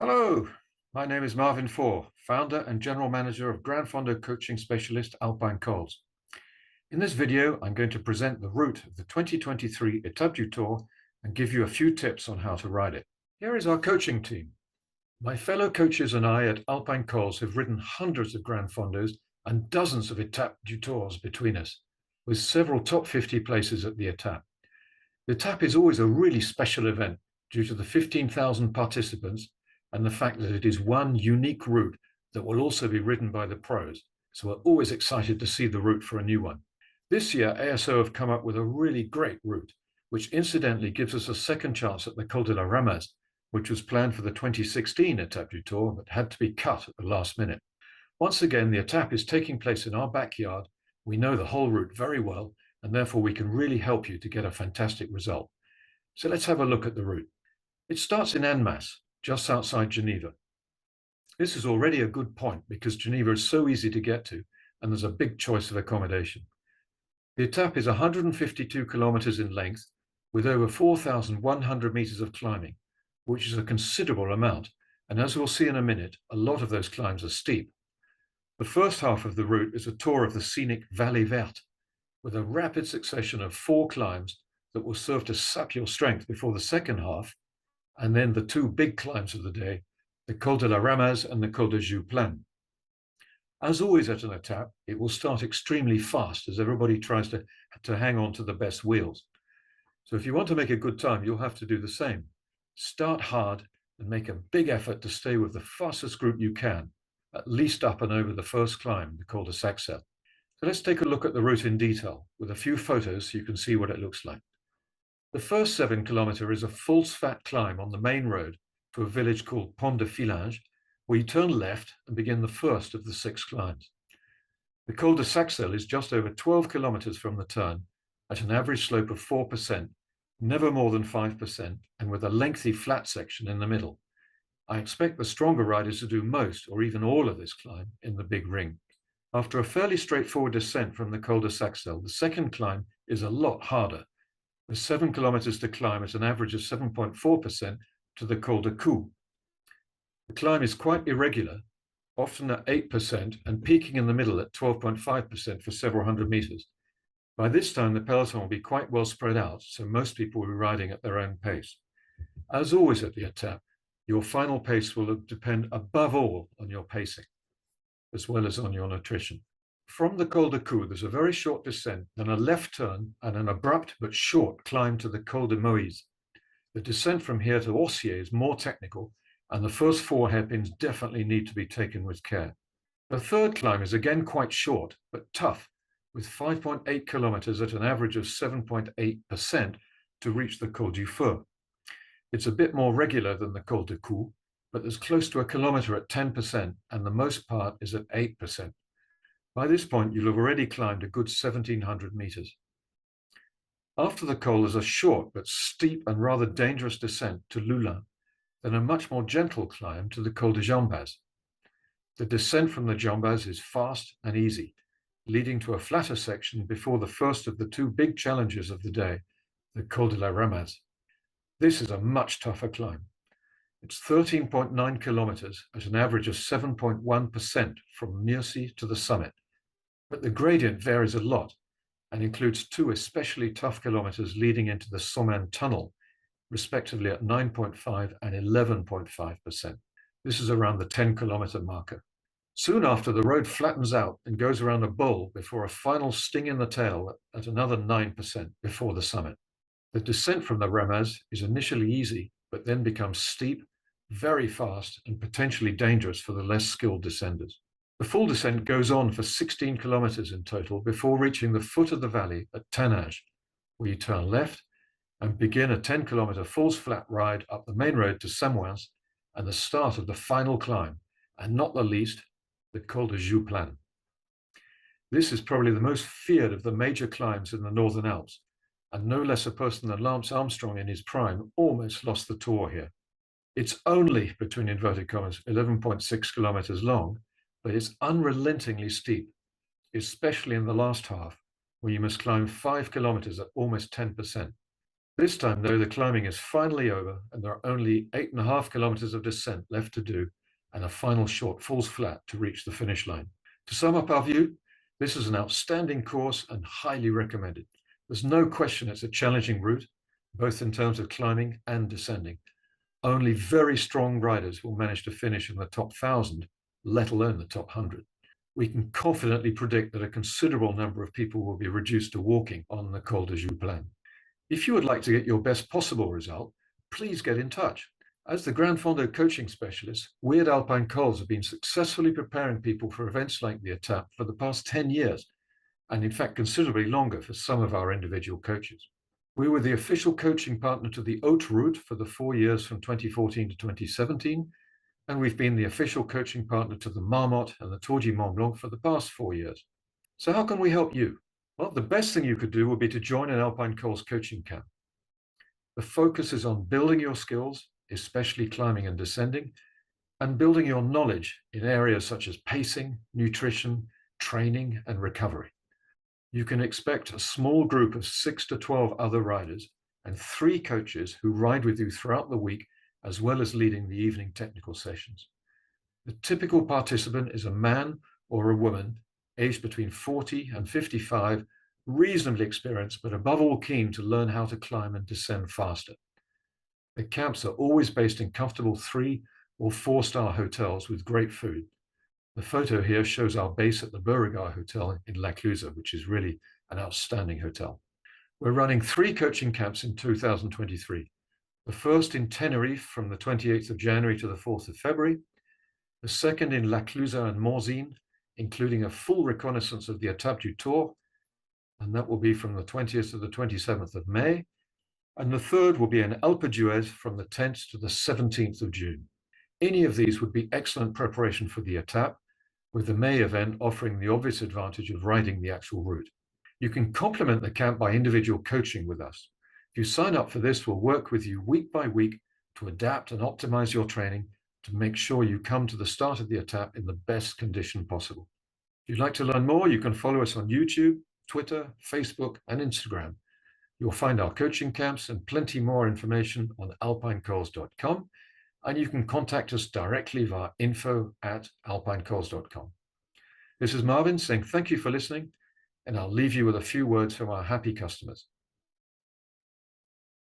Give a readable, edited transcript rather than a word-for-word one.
Hello, my name is Marvin Faure, founder and general manager of Gran Fondo coaching specialist Alpine Cols. In this video, I'm going to present the route of the 2023 Etape du Tour and give you a few tips on how to ride it. Here is our coaching team. My fellow coaches and I at Alpine Cols have ridden hundreds of Gran Fondos and dozens of Etape du Tours between us, with several top 50 places at the Etape. The Etape is always a really special event due to the 15,000 participants and the fact that it is one unique route that will also be ridden by the pros. So we're always excited to see the route for a new one. This year, ASO have come up with a really great route, which incidentally gives us a second chance at the Col de la Ramaz, which was planned for the 2016 Etape du Tour, but had to be cut at the last minute. Once again, the Etape is taking place in our backyard. We know the whole route very well, and therefore we can really help you to get a fantastic result. So let's have a look at the route. It starts in Annemasse, just outside Geneva. This is already a good point because Geneva is so easy to get to and there's a big choice of accommodation. The Etape is 152 kilometers in length with over 4,100 meters of climbing, which is a considerable amount. And as we'll see in a minute, a lot of those climbs are steep. The first half of the route is a tour of the scenic Vallée Verte with a rapid succession of 4 climbs that will serve to sap your strength before the second half, and then the 2 big climbs of the day, the Col de la Ramaz and the Col de Joux-Plane. As always at an Etape, it will start extremely fast as everybody tries to hang on to the best wheels. So if you want to make a good time, you'll have to do the same. Start hard and make a big effort to stay with the fastest group you can, at least up and over the first climb, the Col de Saxel. So let's take a look at the route in detail with a few photos so you can see what it looks like. The first 7 kilometers is a false flat climb on the main road to a village called Pont de Fillinge, where you turn left and begin the first of the 6 climbs. The Col de Saxel is just over 12 kilometers from the turn at an average slope of 4%, never more than 5%, and with a lengthy flat section in the middle. I expect the stronger riders to do most or even all of this climb in the big ring. After a fairly straightforward descent from the Col de Saxel, the second climb is a lot harder, with 7 kilometers to climb at an average of 7.4% to the Col de Cou. The climb is quite irregular, often at 8% and peaking in the middle at 12.5% for several hundred meters. By this time, the peloton will be quite well spread out, so most people will be riding at their own pace. As always at the Etape, your final pace will depend above all on your pacing, as well as on your nutrition. From the Col de Cou, there's a very short descent, then a left turn and an abrupt but short climb to the Col de Moïse. The descent from here to Orcier is more technical, and the first 4 hairpins definitely need to be taken with care. The third climb is again quite short, but tough, with 5.8 kilometers at an average of 7.8% to reach the Col du Feu. It's a bit more regular than the Col de Cou, but there's close to a kilometer at 10%, and the most part is at 8%. By this point, you'll have already climbed a good 1,700 meters. After the col, there's a short but steep and rather dangerous descent to Loulin, then a much more gentle climb to the Col de Jambaz. The descent from the Jambaz is fast and easy, leading to a flatter section before the first of the 2 big challenges of the day, the Col de la Ramaz. This is a much tougher climb. It's 13.9 kilometers at an average of 7.1% from Murcie to the summit. But the gradient varies a lot and includes 2 especially tough kilometers leading into the Sommin tunnel, respectively at 9.5 and 11.5%. This is around the 10-kilometer marker. Soon after, the road flattens out and goes around a bowl before a final sting in the tail at another 9% before the summit. The descent from the Ramaz is initially easy, but then becomes steep, very fast, and potentially dangerous for the less skilled descenders. The full descent goes on for 16 kilometers in total before reaching the foot of the valley at Tannage, where you turn left and begin a 10-kilometer false flat ride up the main road to Samoins and the start of the final climb, and not the least, the Col de Joux-Plane. This is probably the most feared of the major climbs in the Northern Alps, and no less a person than Lance Armstrong in his prime almost lost the Tour here. It's only, between inverted commas, 11.6 kilometers long, but it's unrelentingly steep, especially in the last half, where you must climb 5 kilometers at almost 10%. This time, though, the climbing is finally over and there are only 8.5 kilometers of descent left to do and a final short falls flat to reach the finish line. To sum up our view, this is an outstanding course and highly recommended. There's no question it's a challenging route, both in terms of climbing and descending. Only very strong riders will manage to finish in the top 1,000, let alone the top 100. We can confidently predict that a considerable number of people will be reduced to walking on the Col de Joux. If you would like to get your best possible result, please get in touch. As the Gran Fondo coaching specialist, we at Alpine Cols have been successfully preparing people for events like the Etape for the past 10 years, and in fact considerably longer for some of our individual coaches. We were the official coaching partner to the Haute Route for the 4 years from 2014 to 2017, and we've been the official coaching partner to the Marmotte and the Tour du Mont Blanc for the past 4 years. So how can we help you? Well, the best thing you could do would be to join an Alpine Cols coaching camp. The focus is on building your skills, especially climbing and descending, and building your knowledge in areas such as pacing, nutrition, training, and recovery. You can expect a small group of 6 to 12 other riders and 3 coaches who ride with you throughout the week, as well as leading the evening technical sessions. The typical participant is a man or a woman aged between 40 and 55, reasonably experienced, but above all keen to learn how to climb and descend faster. The camps are always based in comfortable 3 or 4-star hotels with great food. The photo here shows our base at the Beauregard Hotel in La Clusaz, which is really an outstanding hotel. We're running 3 coaching camps in 2023. The first in Tenerife from the 28th of January to the 4th of February. The second in La Clusaz and Morzine, including a full reconnaissance of the Etape du Tour, and that will be from the 20th to the 27th of May. And the third will be in Alpe d'Huez from the 10th to the 17th of June. Any of these would be excellent preparation for the Etape, with the May event offering the obvious advantage of riding the actual route. You can complement the camp by individual coaching with us. If you sign up for this, we'll work with you week by week to adapt and optimize your training to make sure you come to the start of the Etape in the best condition possible. If you'd like to learn more, you can follow us on YouTube, Twitter, Facebook, and Instagram. You'll find our coaching camps and plenty more information on alpinecols.com, and you can contact us directly via info@alpinecols.com. This is Marvin saying thank you for listening, and I'll leave you with a few words from our happy customers.